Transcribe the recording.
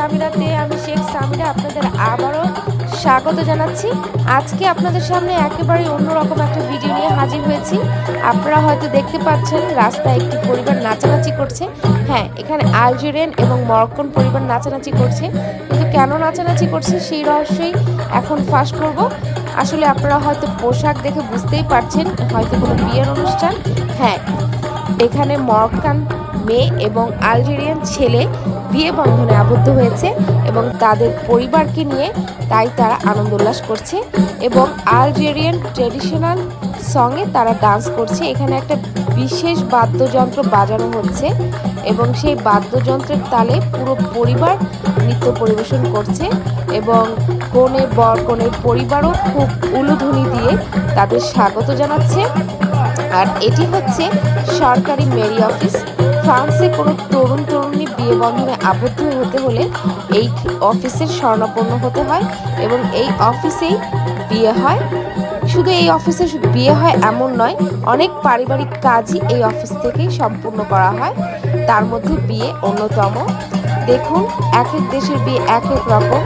আমিরাতে আমি শেখ সামিরা আপনাদের আবারও স্বাগত জানাচ্ছি। আজকে আপনাদের সামনে একেবারে অন্যরকম একটা ভিডিও নিয়ে হাজির হয়েছি। আপনারা হয়তো দেখতে পাচ্ছেন রাস্তায় একটি পরিবার নাচানাচি করছে। হ্যাঁ, এখানে আলজেরিয়ান এবং মরক্কন পরিবার নাচানাচি করছে, কিন্তু কেন নাচানাচি করছে সেই রহস্যই এখন ফাঁস করব। আসলে আপনারা হয়তো পোশাক দেখে বুঝতেই পারছেন হয়তো কোনো বিয়ের অনুষ্ঠান। হ্যাঁ, এখানে মরক্কান মেয়ে এবং আলজেরিয়ান ছেলে বিয়ে বন্ধনে আবদ্ধ হয়েছে এবং তাদের পরিবারকে নিয়ে তাই তারা আনন্দ উল্লাস করছে এবং আলজেরিয়ান ট্রেডিশনাল সঙ্গে তারা ডান্স করছে। এখানে একটা বিশেষ বাদ্যযন্ত্র বাজানো হচ্ছে এবং সেই বাদ্যযন্ত্রের তালে পুরো পরিবার নৃত্য পরিবেশন করছে এবং কনের পরিবারও খুব উলুধ্বনি দিয়ে তাদের স্বাগত জানাচ্ছে। আর এটি হচ্ছে সরকারি মেরি অফিস। ফ্রান্সে কোনো তরুণী বিয়ে বন্ধনে আবদ্ধ হতে হলে এই অফিসের শরণাপন্ন হতে হয় এবং এই অফিসেই বিয়ে হয়। শুধু এই অফিসে বিয়ে হয় এমন নয়, অনেক পারিবারিক কাজই এই অফিস থেকেই সম্পূর্ণ করা হয়, তার মধ্যে বিয়ে অন্যতম। দেখুন, এক এক দেশের বিয়ে এক এক রকম।